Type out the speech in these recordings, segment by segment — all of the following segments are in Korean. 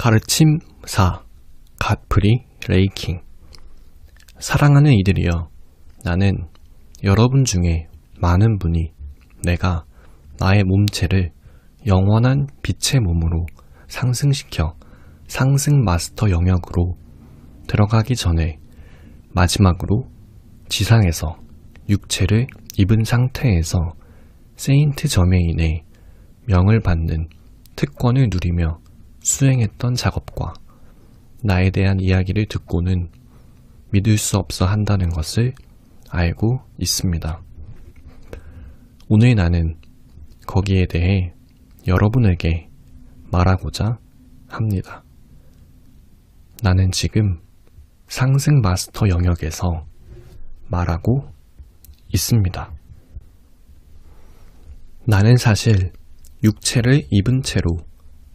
가르침 4. 갓프리 레이킹. 사랑하는 이들이여, 나는 여러분 중에 많은 분이 내가 나의 몸체를 영원한 빛의 몸으로 상승시켜 상승 마스터 영역으로 들어가기 전에 마지막으로 지상에서 육체를 입은 상태에서 세인트 저메인의 명을 받는 특권을 누리며 수행했던 작업과 나에 대한 이야기를 듣고는 믿을 수 없어 한다는 것을 알고 있습니다. 오늘 나는 거기에 대해 여러분에게 말하고자 합니다. 나는 지금 상승 마스터 영역에서 말하고 있습니다. 나는 사실 육체를 입은 채로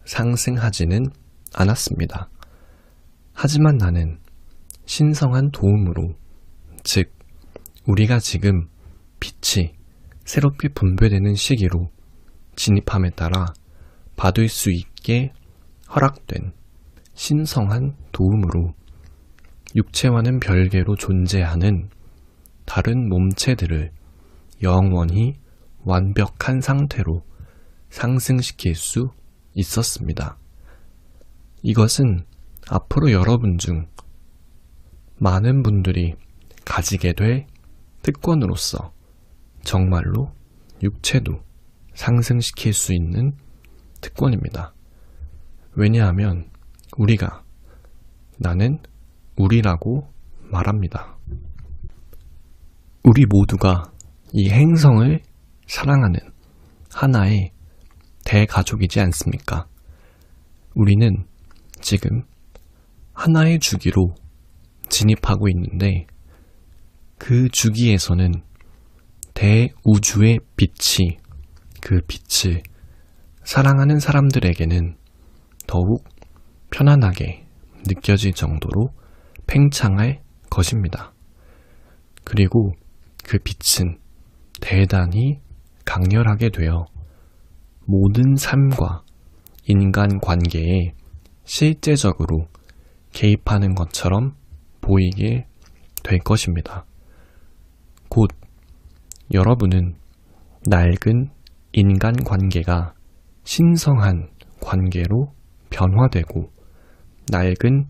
상승하지는 않았습니다. 하지만 나는 신성한 도움으로, 즉 우리가 지금 빛이 새롭게 분배되는 시기로 진입함에 따라 받을 수 있게 허락된 신성한 도움으로 육체와는 별개로 존재하는 다른 몸체들을 영원히 완벽한 상태로 상승시킬 수 있었습니다. 이것은 앞으로 여러분 중 많은 분들이 가지게 될 특권으로서 정말로 육체도 상승시킬 수 있는 특권입니다. 왜냐하면 나는 우리라고 말합니다. 우리 모두가 이 행성을 사랑하는 하나의 대가족이지 않습니까? 우리는 지금 하나의 주기로 진입하고 있는데, 그 주기에서는 대우주의 빛이 그 빛을 사랑하는 사람들에게는 더욱 편안하게 느껴질 정도로 팽창할 것입니다. 그리고 그 빛은 대단히 강렬하게 되어 모든 삶과 인간 관계에 실제적으로 개입하는 것처럼 보이게 될 것입니다. 곧 여러분은 낡은 인간 관계가 신성한 관계로 변화되고, 낡은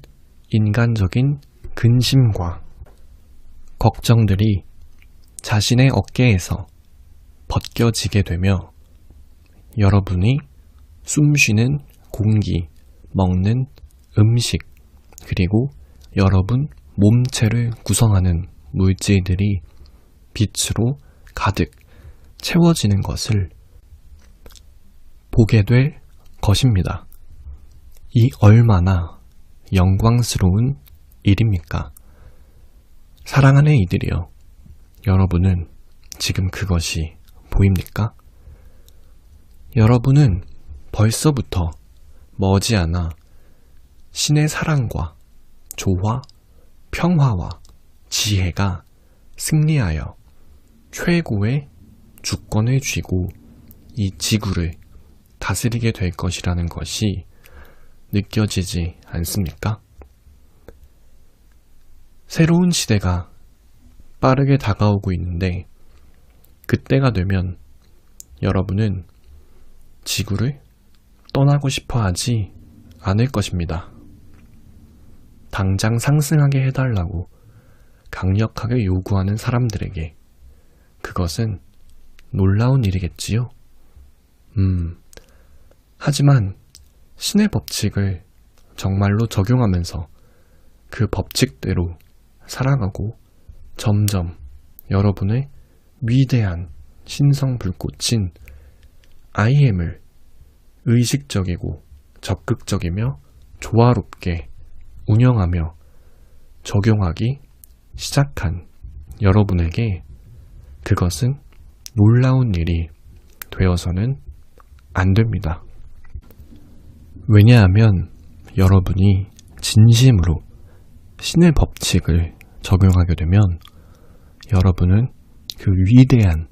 인간적인 근심과 걱정들이 자신의 어깨에서 벗겨지게 되며, 여러분이 숨쉬는 공기, 먹는 음식, 그리고 여러분 몸체를 구성하는 물질들이 빛으로 가득 채워지는 것을 보게 될 것입니다. 이 얼마나 영광스러운 일입니까? 사랑하는 이들이여, 여러분은 지금 그것이 보입니까? 여러분은 벌써부터 머지않아 신의 사랑과 조화, 평화와 지혜가 승리하여 최고의 주권을 쥐고 이 지구를 다스리게 될 것이라는 것이 느껴지지 않습니까? 새로운 시대가 빠르게 다가오고 있는데, 그때가 되면 여러분은 지구를 떠나고 싶어 하지 않을 것입니다. 당장 상승하게 해달라고 강력하게 요구하는 사람들에게 그것은 놀라운 일이겠지요? 하지만 신의 법칙을 정말로 적용하면서 그 법칙대로 살아가고 점점 여러분의 위대한 신성 불꽃인 I am을 의식적이고 적극적이며 조화롭게 운영하며 적용하기 시작한 여러분에게 그것은 놀라운 일이 되어서는 안 됩니다. 왜냐하면 여러분이 진심으로 신의 법칙을 적용하게 되면 여러분은 그 위대한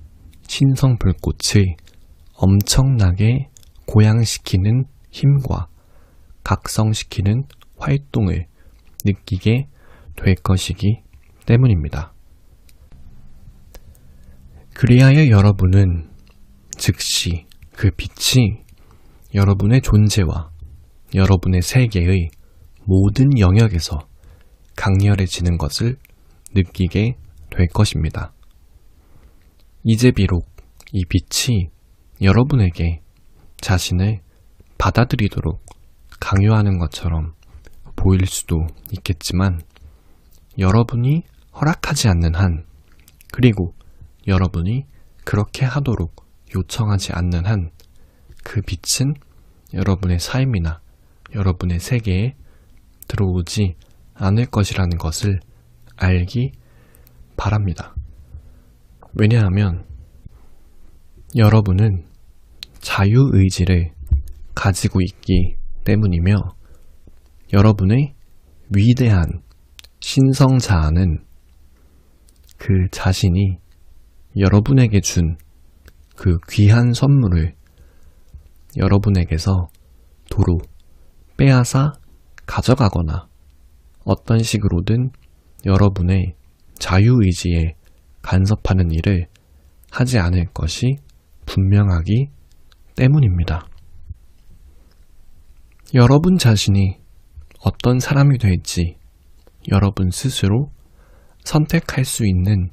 신성 불꽃을 엄청나게 고양시키는 힘과 각성시키는 활동을 느끼게 될 것이기 때문입니다. 그리하여 여러분은 즉시 그 빛이 여러분의 존재와 여러분의 세계의 모든 영역에서 강렬해지는 것을 느끼게 될 것입니다. 이제 비록 이 빛이 여러분에게 자신을 받아들이도록 강요하는 것처럼 보일 수도 있겠지만 여러분이 허락하지 않는 한, 그리고 여러분이 그렇게 하도록 요청하지 않는 한 그 빛은 여러분의 삶이나 여러분의 세계에 들어오지 않을 것이라는 것을 알기 바랍니다. 왜냐하면 여러분은 자유의지를 가지고 있기 때문이며 여러분의 위대한 신성자아는 그 자신이 여러분에게 준 그 귀한 선물을 여러분에게서 도로 빼앗아 가져가거나 어떤 식으로든 여러분의 자유의지에 간섭하는 일을 하지 않을 것이 분명하기 때문입니다. 여러분 자신이 어떤 사람이 될지 여러분 스스로 선택할 수 있는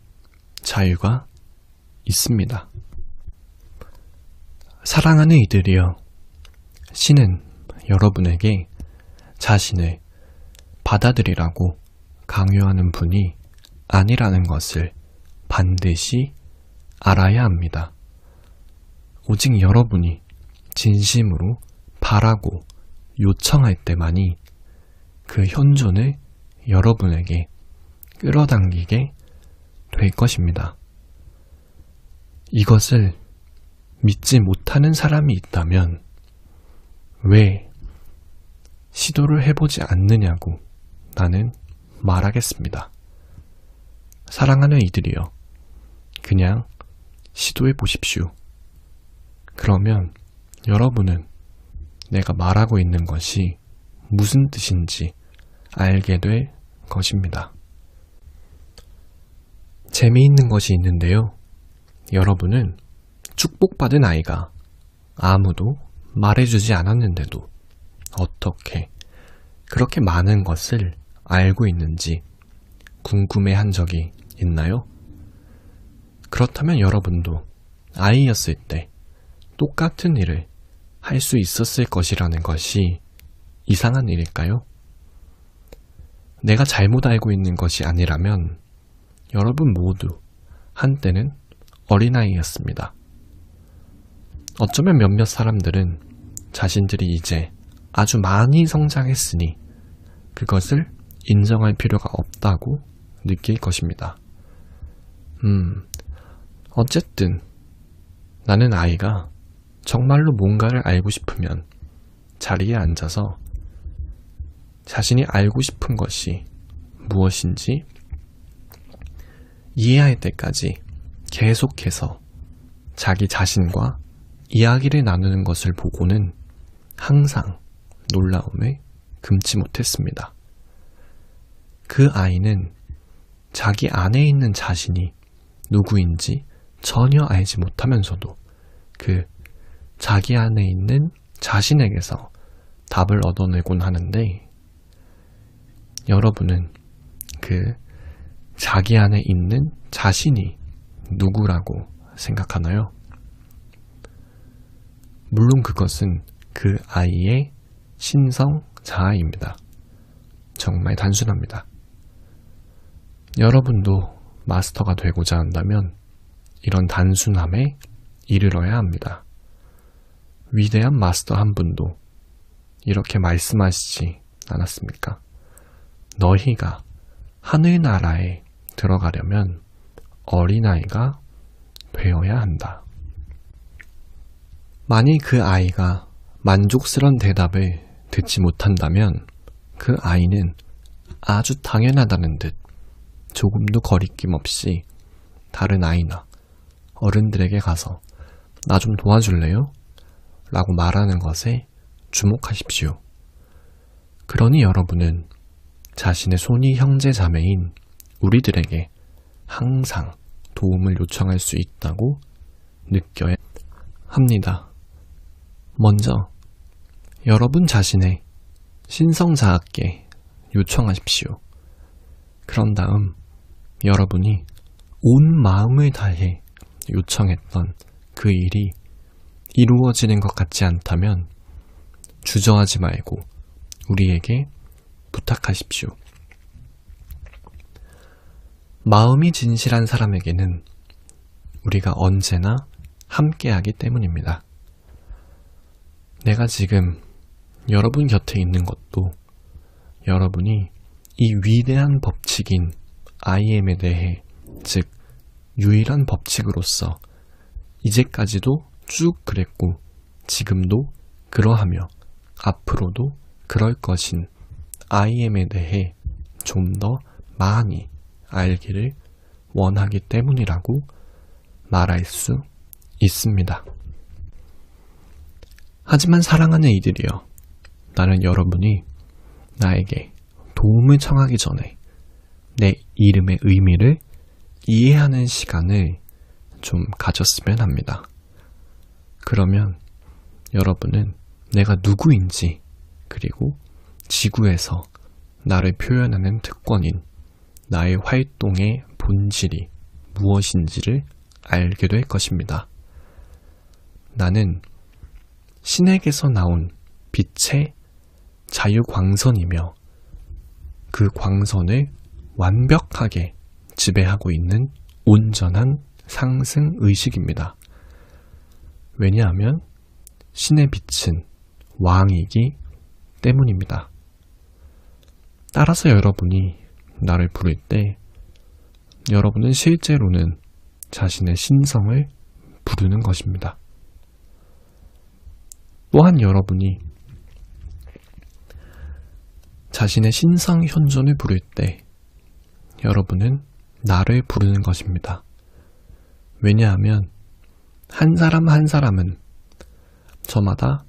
자유가 있습니다. 사랑하는 이들이여, 신은 여러분에게 자신을 받아들이라고 강요하는 분이 아니라는 것을 반드시 알아야 합니다. 오직 여러분이 진심으로 바라고 요청할 때만이 그 현존을 여러분에게 끌어당기게 될 것입니다. 이것을 믿지 못하는 사람이 있다면 왜 시도를 해보지 않느냐고 나는 말하겠습니다. 사랑하는 이들이여, 그냥 시도해 보십시오. 그러면 여러분은 내가 말하고 있는 것이 무슨 뜻인지 알게 될 것입니다. 재미있는 것이 있는데요. 여러분은 축복받은 아이가 아무도 말해주지 않았는데도 어떻게 그렇게 많은 것을 알고 있는지 궁금해한 적이 있나요? 그렇다면 여러분도 아이였을 때 똑같은 일을 할 수 있었을 것이라는 것이 이상한 일일까요? 내가 잘못 알고 있는 것이 아니라면 여러분 모두 한때는 어린아이였습니다. 어쩌면 몇몇 사람들은 자신들이 이제 아주 많이 성장했으니 그것을 인정할 필요가 없다고 느낄 것입니다. 어쨌든 나는 아이가 정말로 뭔가를 알고 싶으면 자리에 앉아서 자신이 알고 싶은 것이 무엇인지 이해할 때까지 계속해서 자기 자신과 이야기를 나누는 것을 보고는 항상 놀라움을 금치 못했습니다. 그 아이는 자기 안에 있는 자신이 누구인지 전혀 알지 못하면서도 그 자기 안에 있는 자신에게서 답을 얻어내곤 하는데, 여러분은 그 자기 안에 있는 자신이 누구라고 생각하나요? 물론 그것은 그 아이의 신성 자아입니다. 정말 단순합니다. 여러분도 마스터가 되고자 한다면 이런 단순함에 이르러야 합니다. 위대한 마스터 한 분도 이렇게 말씀하시지 않았습니까? 너희가 하늘나라에 들어가려면 어린아이가 되어야 한다. 만일 그 아이가 만족스러운 대답을 듣지 못한다면 그 아이는 아주 당연하다는 듯 조금도 거리낌 없이 다른 아이나 어른들에게 가서 나 좀 도와줄래요? 라고 말하는 것에 주목하십시오. 그러니 여러분은 자신의 손이 형제 자매인 우리들에게 항상 도움을 요청할 수 있다고 느껴야 합니다. 먼저 여러분 자신의 신성자아께 요청하십시오. 그런 다음 여러분이 온 마음을 다해 요청했던 그 일이 이루어지는 것 같지 않다면 주저하지 말고 우리에게 부탁하십시오. 마음이 진실한 사람에게는 우리가 언제나 함께하기 때문입니다. 내가 지금 여러분 곁에 있는 것도 여러분이 이 위대한 법칙인 IM에 대해, 즉 유일한 법칙으로서 이제까지도 쭉 그랬고 지금도 그러하며 앞으로도 그럴 것인 IM에 대해 좀 더 많이 알기를 원하기 때문이라고 말할 수 있습니다. 하지만 사랑하는 이들이여, 나는 여러분이 나에게 도움을 청하기 전에 내 이름의 의미를 이해하는 시간을 좀 가졌으면 합니다. 그러면 여러분은 내가 누구인지, 그리고 지구에서 나를 표현하는 특권인 나의 활동의 본질이 무엇인지를 알게 될 것입니다. 나는 신에게서 나온 빛의 자유광선이며 그 광선을 완벽하게 지배하고 있는 온전한 상승의식입니다. 왜냐하면 신의 빛은 왕이기 때문입니다. 따라서 여러분이 나를 부를 때 여러분은 실제로는 자신의 신성을 부르는 것입니다. 또한 여러분이 자신의 신성 현존을 부를 때 여러분은 나를 부르는 것입니다. 왜냐하면 한 사람 한 사람은 저마다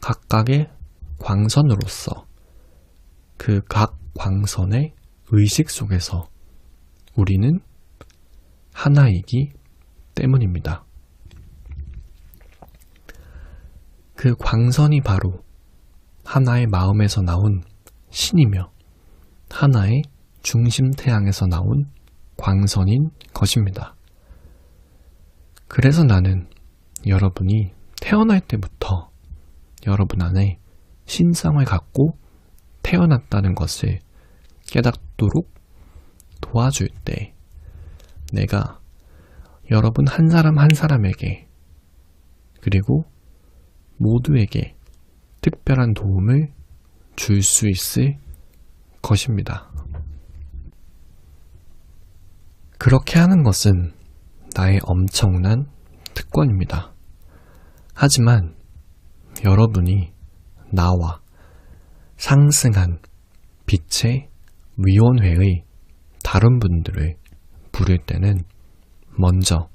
각각의 광선으로서 그 각 광선의 의식 속에서 우리는 하나이기 때문입니다. 그 광선이 바로 하나의 마음에서 나온 신이며 하나의 중심 태양에서 나온 광선인 것입니다. 그래서 나는 여러분이 태어날 때부터 여러분 안에 신성을 갖고 태어났다는 것을 깨닫도록 도와줄 때 내가 여러분 한 사람 한 사람에게, 그리고 모두에게 특별한 도움을 줄 수 있을 것입니다. 그렇게 하는 것은 나의 엄청난 특권입니다. 하지만 여러분이 나와 상승한 빛의 위원회의 다른 분들을 부를 때는 먼저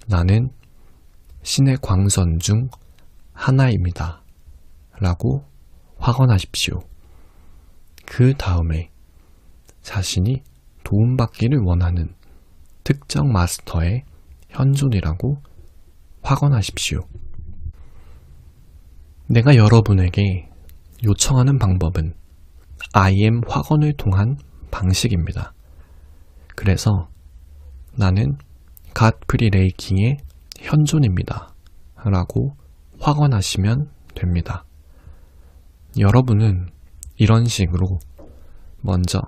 나는 신의 광선 중 하나입니다 라고 확언하십시오. 그 다음에 자신이 도움받기를 원하는 특정 마스터의 현존이라고 확언하십시오. 내가 여러분에게 요청하는 방법은 IM 확언을 통한 방식입니다. 그래서 나는 갓프리 레이킹의 현존입니다 라고 확언하시면 됩니다. 여러분은 이런 식으로 먼저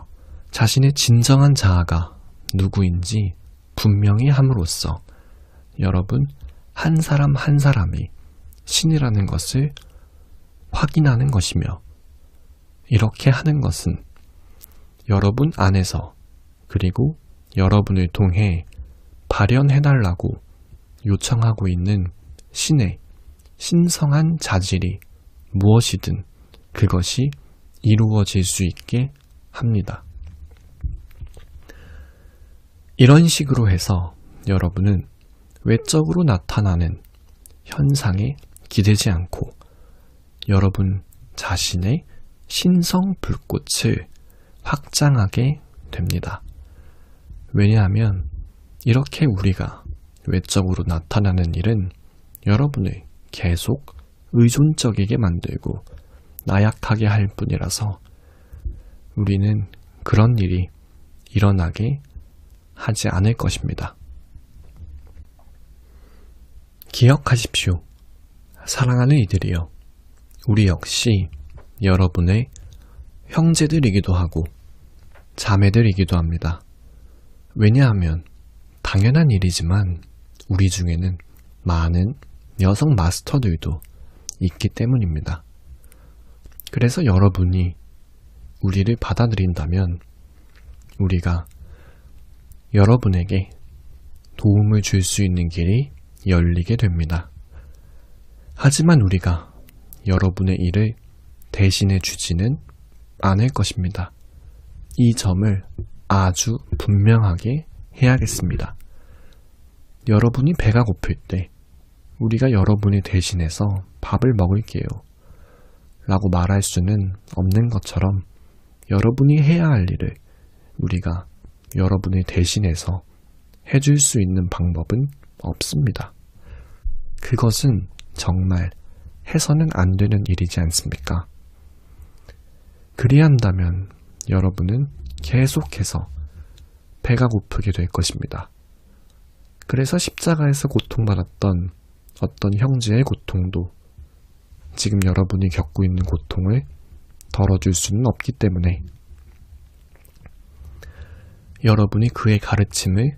자신의 진정한 자아가 누구인지 분명히 함으로써 여러분 한 사람 한 사람이 신이라는 것을 확인하는 것이며, 이렇게 하는 것은 여러분 안에서, 그리고 여러분을 통해 발현해달라고 요청하고 있는 신의 신성한 자질이 무엇이든 그것이 이루어질 수 있게 합니다. 이런 식으로 해서 여러분은 외적으로 나타나는 현상에 기대지 않고 여러분 자신의 신성 불꽃을 확장하게 됩니다. 왜냐하면 이렇게 우리가 외적으로 나타나는 일은 여러분을 계속 의존적이게 만들고 나약하게 할 뿐이라서 우리는 그런 일이 일어나게 하지 않을 것입니다. 기억하십시오. 사랑하는 이들이여, 우리 역시 여러분의 형제들이기도 하고 자매들이기도 합니다. 왜냐하면 당연한 일이지만 우리 중에는 많은 여성 마스터들도 있기 때문입니다. 그래서 여러분이 우리를 받아들인다면 우리가 여러분에게 도움을 줄 수 있는 길이 열리게 됩니다. 하지만 우리가 여러분의 일을 대신해 주지는 않을 것입니다. 이 점을 아주 분명하게 해야겠습니다. 여러분이 배가 고플 때 우리가 여러분이 대신해서 밥을 먹을게요 라고 말할 수는 없는 것처럼 여러분이 해야 할 일을 우리가 여러분을 대신해서 해줄 수 있는 방법은 없습니다. 그것은 정말 해서는 안 되는 일이지 않습니까? 그리한다면 여러분은 계속해서 배가 고프게 될 것입니다. 그래서 십자가에서 고통받았던 어떤 형제의 고통도 지금 여러분이 겪고 있는 고통을 덜어줄 수는 없기 때문에 여러분이 그의 가르침을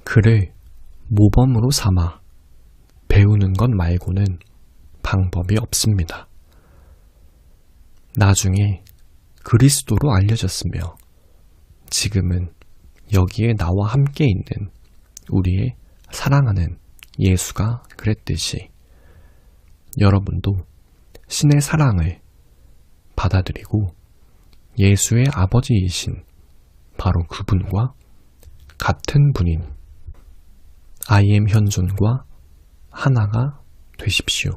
그를 모범으로 삼아 배우는 것 말고는 방법이 없습니다. 나중에 그리스도로 알려졌으며 지금은 여기에 나와 함께 있는 우리의 사랑하는 예수가 그랬듯이 여러분도 신의 사랑을 받아들이고 예수의 아버지이신 바로 그분과 같은 분인 I am 현존과 하나가 되십시오.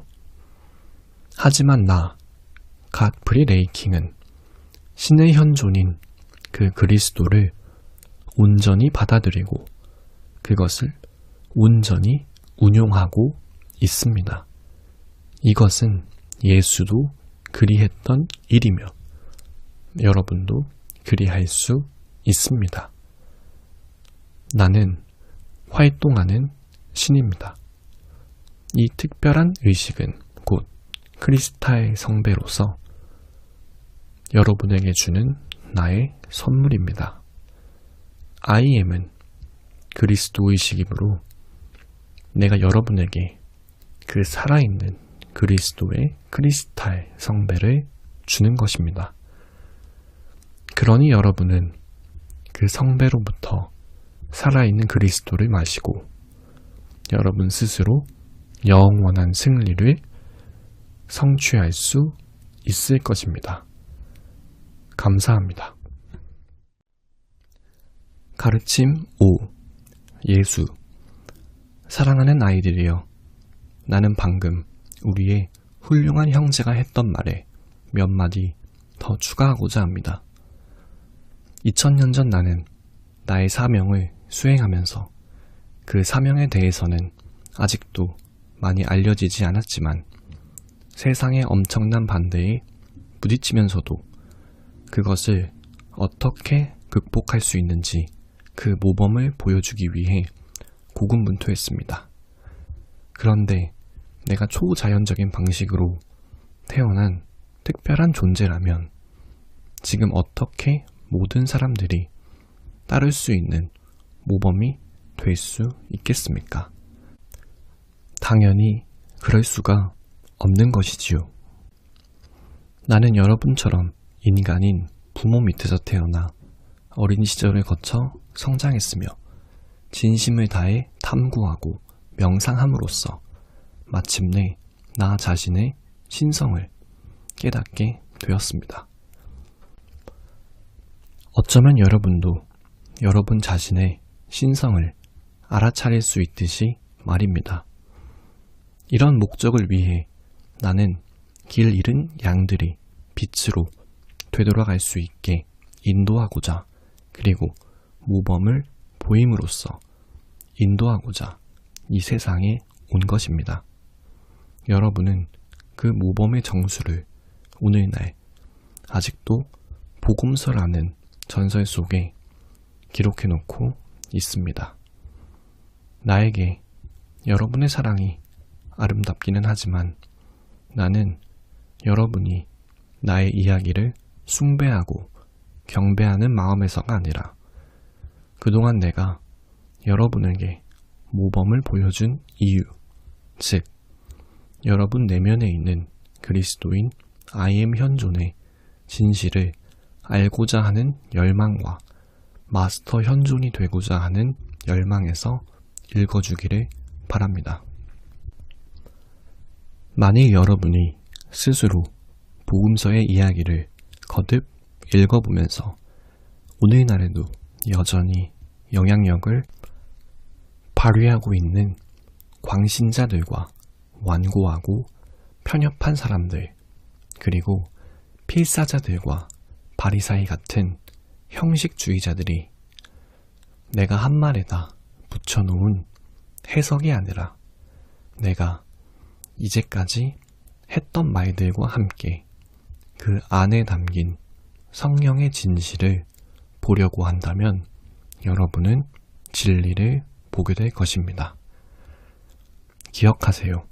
하지만 갓 프리레이킹은 신의 현존인 그 그리스도를 온전히 받아들이고 그것을 온전히 운용하고 있습니다. 이것은 예수도 그리했던 일이며 여러분도 그리할 수 있습니다. 나는 활동하는 신입니다. 이 특별한 의식은 곧 크리스탈 성배로서 여러분에게 주는 나의 선물입니다. I am은 그리스도 의식이므로 내가 여러분에게 그 살아있는 그리스도의 크리스탈 성배를 주는 것입니다. 그러니 여러분은 그 성배로부터 살아있는 그리스도를 마시고 여러분 스스로 영원한 승리를 성취할 수 있을 것입니다. 감사합니다. 가르침 5. 예수. 사랑하는 아이들이여, 나는 방금 우리의 훌륭한 형제가 했던 말에 몇 마디 더 추가하고자 합니다. 2000년 전 나는 나의 사명을 수행하면서 그 사명에 대해서는 아직도 많이 알려지지 않았지만 세상의 엄청난 반대에 부딪히면서도 그것을 어떻게 극복할 수 있는지 그 모범을 보여주기 위해 고군분투했습니다. 그런데 내가 초자연적인 방식으로 태어난 특별한 존재라면 지금 어떻게 모든 사람들이 따를 수 있는 모범이 될 수 있겠습니까? 당연히 그럴 수가 없는 것이지요. 나는 여러분처럼 인간인 부모 밑에서 태어나 어린 시절을 거쳐 성장했으며 진심을 다해 탐구하고 명상함으로써 마침내 나 자신의 신성을 깨닫게 되었습니다. 어쩌면 여러분도 여러분 자신의 신성을 알아차릴 수 있듯이 말입니다. 이런 목적을 위해 나는 길 잃은 양들이 빛으로 되돌아갈 수 있게 인도하고자, 그리고 모범을 보임으로써 인도하고자 이 세상에 온 것입니다. 여러분은 그 모범의 정수를 오늘날 아직도 복음서라는 전설 속에 기록해놓고 있습니다. 나에게 여러분의 사랑이 아름답기는 하지만 나는 여러분이 나의 이야기를 숭배하고 경배하는 마음에서가 아니라 그동안 내가 여러분에게 모범을 보여준 이유, 즉 여러분 내면에 있는 그리스도인 I am 현존의 진실을 알고자 하는 열망과 마스터 현존이 되고자 하는 열망에서 읽어주기를 바랍니다. 만일 여러분이 스스로 복음서의 이야기를 거듭 읽어보면서 오늘날에도 여전히 영향력을 발휘하고 있는 광신자들과 완고하고 편협한 사람들, 그리고 필사자들과 바리사이 같은 형식주의자들이 내가 한 말에다 붙여놓은 해석이 아니라 내가 이제까지 했던 말들과 함께 그 안에 담긴 성령의 진실을 보려고 한다면 여러분은 진리를 보게 될 것입니다. 기억하세요.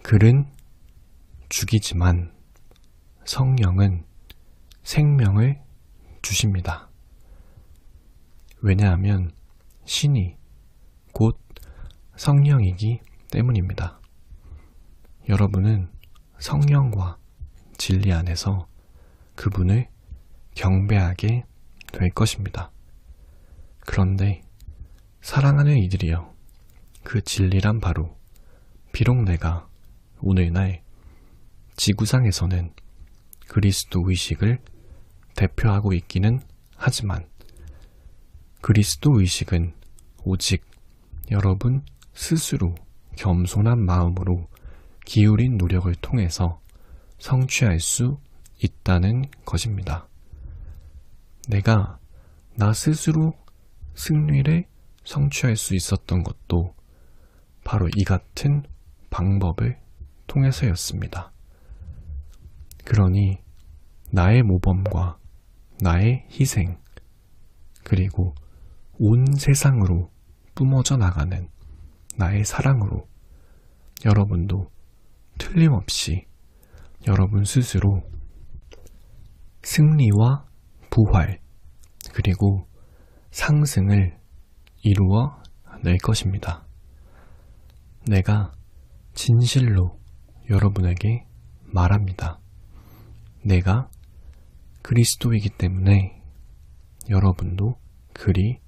글은 죽이지만 성령은 생명을 주십니다. 왜냐하면 신이 곧 성령이기 때문입니다. 여러분은 성령과 진리 안에서 그분을 경배하게 될 것입니다. 그런데 사랑하는 이들이여, 그 진리란 바로 비록 내가 오늘날 지구상에서는 그리스도 의식을 대표하고 있기는 하지만 그리스도 의식은 오직 여러분 스스로 겸손한 마음으로 기울인 노력을 통해서 성취할 수 있다는 것입니다. 내가 나 스스로 승리를 성취할 수 있었던 것도 바로 이 같은 방법을 통해서였습니다. 그러니 나의 모범과 나의 희생, 그리고 온 세상으로 뿜어져 나가는 나의 사랑으로 여러분도 틀림없이 여러분 스스로 승리와 부활, 그리고 상승을 이루어 낼 것입니다. 내가 진실로 여러분에게 말합니다. 내가 그리스도이기 때문에 여러분도 그리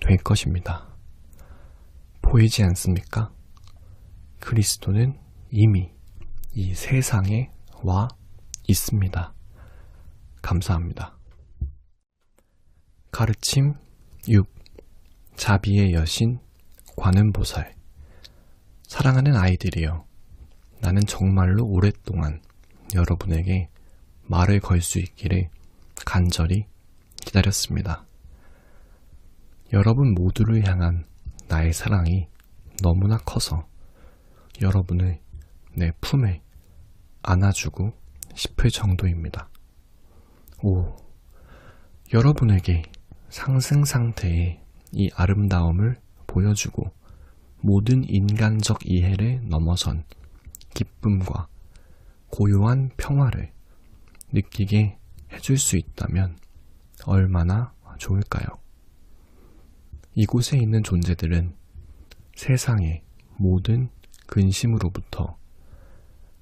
될 것입니다. 보이지 않습니까? 그리스도는 이미 이 세상에 와 있습니다. 감사합니다. 가르침 6. 자비의 여신 관음보살. 사랑하는 아이들이여, 나는 정말로 오랫동안 여러분에게 말을 걸 수 있기를 간절히 기다렸습니다. 여러분 모두를 향한 나의 사랑이 너무나 커서 여러분을 내 품에 안아주고 싶을 정도입니다. 오, 여러분에게 상승 상태의 이 아름다움을 보여주고 모든 인간적 이해를 넘어선 기쁨과 고요한 평화를 느끼게 해줄 수 있다면 얼마나 좋을까요? 이곳에 있는 존재들은 세상의 모든 근심으로부터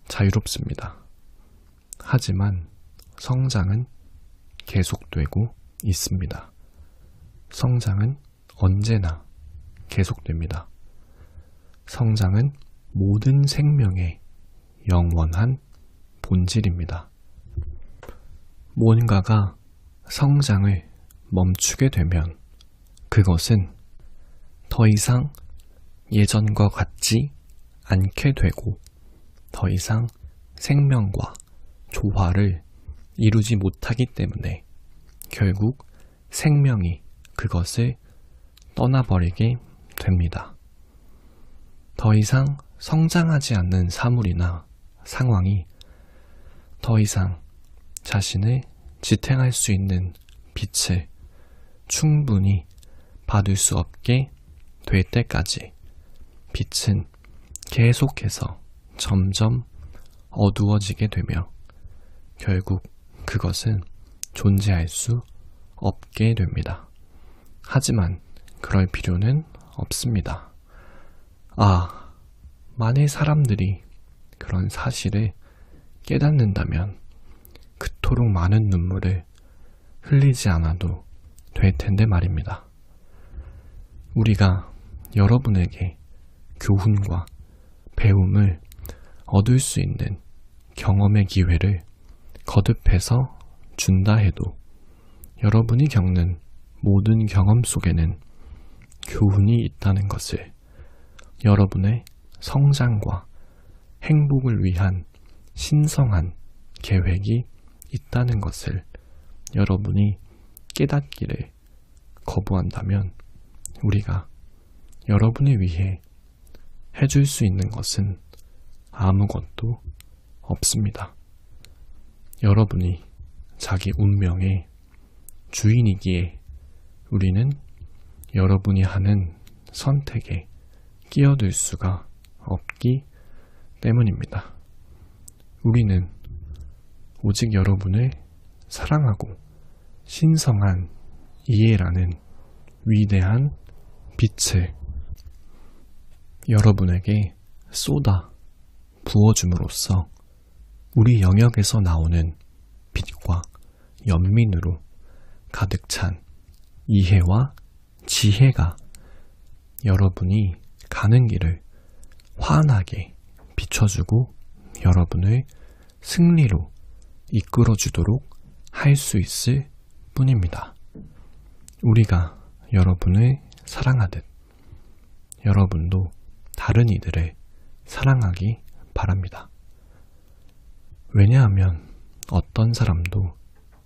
자유롭습니다. 하지만 성장은 계속되고 있습니다. 성장은 언제나 계속됩니다. 성장은 모든 생명의 영원한 본질입니다. 무언가가 성장을 멈추게 되면 그것은 더 이상 예전과 같지 않게 되고 더 이상 생명과 조화를 이루지 못하기 때문에 결국 생명이 그것을 떠나버리게 됩니다. 더 이상 성장하지 않는 사물이나 상황이 더 이상 자신을 지탱할 수 있는 빛을 충분히 받을 수 없게 될 때까지 빛은 계속해서 점점 어두워지게 되며 결국 그것은 존재할 수 없게 됩니다. 하지만 그럴 필요는 없습니다. 만일 사람들이 그런 사실을 깨닫는다면 그토록 많은 눈물을 흘리지 않아도 될 텐데 말입니다. 우리가 여러분에게 교훈과 배움을 얻을 수 있는 경험의 기회를 거듭해서 준다 해도 여러분이 겪는 모든 경험 속에는 교훈이 있다는 것을, 여러분의 성장과 행복을 위한 신성한 계획이 있다는 것을 여러분이 깨닫기를 거부한다면 우리가 여러분을 위해 해줄 수 있는 것은 아무것도 없습니다. 여러분이 자기 운명의 주인이기에 우리는 여러분이 하는 선택에 끼어들 수가 없기 때문입니다. 우리는 오직 여러분을 사랑하고 신성한 이해라는 위대한 빛을 여러분에게 쏟아 부어줌으로써 우리 영역에서 나오는 빛과 연민으로 가득 찬 이해와 지혜가 여러분이 가는 길을 환하게 비춰주고 여러분을 승리로 이끌어주도록 할 수 있을 뿐입니다. 우리가 여러분을 사랑하듯 여러분도 다른 이들을 사랑하기 바랍니다. 왜냐하면 어떤 사람도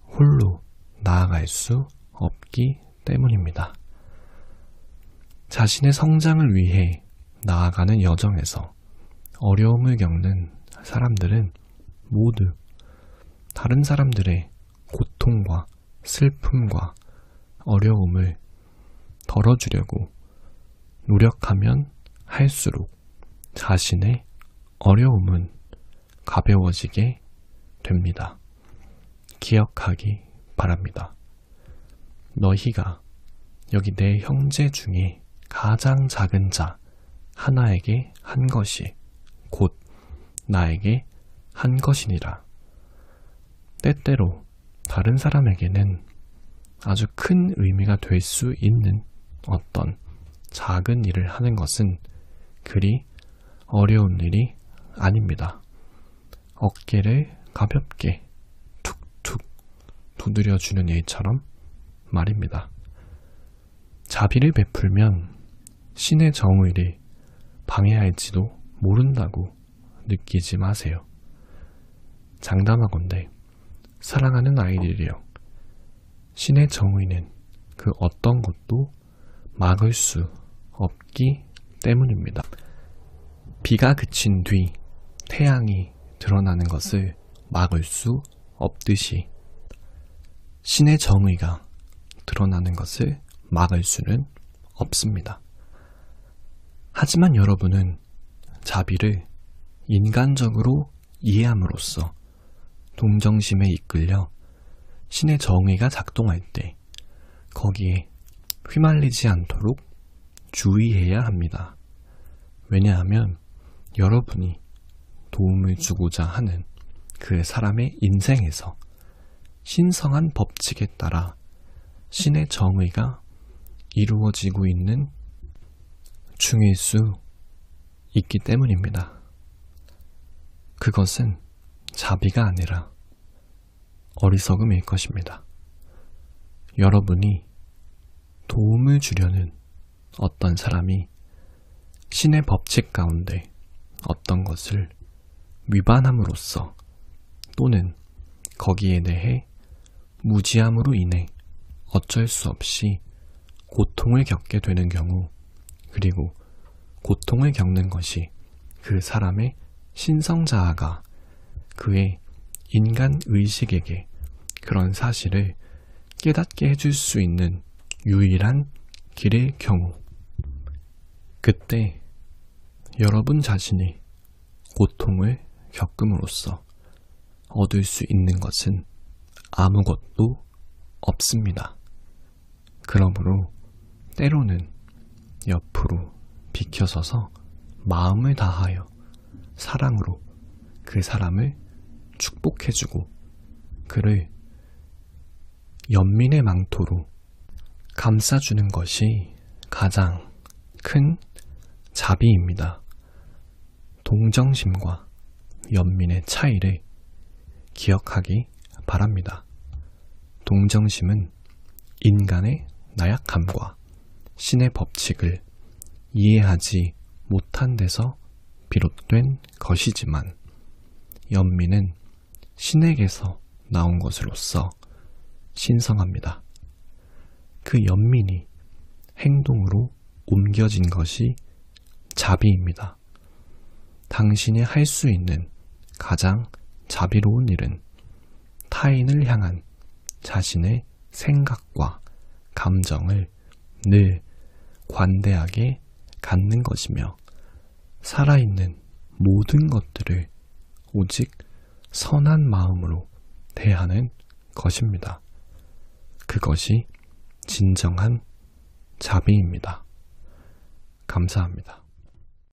홀로 나아갈 수 없기 때문입니다. 자신의 성장을 위해 나아가는 여정에서 어려움을 겪는 사람들은 모두 다른 사람들의 고통과 슬픔과 어려움을 덜어주려고 노력하면 할수록 자신의 어려움은 가벼워지게 됩니다. 기억하기 바랍니다. 너희가 여기 내 형제 중에 가장 작은 자 하나에게 한 것이 곧 나에게 한 것이니라. 때때로 다른 사람에게는 아주 큰 의미가 될 수 있는 어떤 작은 일을 하는 것은 그리 어려운 일이 아닙니다. 어깨를 가볍게 툭툭 두드려주는 일처럼 말입니다. 자비를 베풀면 신의 정의를 방해할지도 모른다고 느끼지 마세요. 장담하건대 사랑하는 아이들이여, 신의 정의는 그 어떤 것도 막을 수 없기 때문입니다. 비가 그친 뒤 태양이 드러나는 것을 막을 수 없듯이 신의 정의가 드러나는 것을 막을 수는 없습니다. 하지만 여러분은 자비를 인간적으로 이해함으로써 동정심에 이끌려 신의 정의가 작동할 때 거기에 휘말리지 않도록 주의해야 합니다. 왜냐하면 여러분이 도움을 주고자 하는 그 사람의 인생에서 신성한 법칙에 따라 신의 정의가 이루어지고 있는 중일 수 있기 때문입니다. 그것은 자비가 아니라 어리석음일 것입니다. 여러분이 도움을 주려는 어떤 사람이 신의 법칙 가운데 어떤 것을 위반함으로써 또는 거기에 대해 무지함으로 인해 어쩔 수 없이 고통을 겪게 되는 경우, 그리고 고통을 겪는 것이 그 사람의 신성자아가 그의 인간 의식에게 그런 사실을 깨닫게 해줄 수 있는 유일한 길의 경우, 그때 여러분 자신이 고통을 겪음으로써 얻을 수 있는 것은 아무것도 없습니다. 그러므로 때로는 옆으로 비켜서서 마음을 다하여 사랑으로 그 사람을 축복해주고 그를 연민의 망토로 감싸주는 것이 가장 큰 자비입니다. 동정심과 연민의 차이를 기억하기 바랍니다. 동정심은 인간의 나약함과 신의 법칙을 이해하지 못한 데서 비롯된 것이지만, 연민은 신에게서 나온 것으로서 신성합니다. 그 연민이 행동으로 옮겨진 것이 자비입니다. 당신이 할 수 있는 가장 자비로운 일은 타인을 향한 자신의 생각과 감정을 늘 관대하게 갖는 것이며, 살아있는 모든 것들을 오직 선한 마음으로 대하는 것입니다. 그것이 진정한 자비입니다. 감사합니다.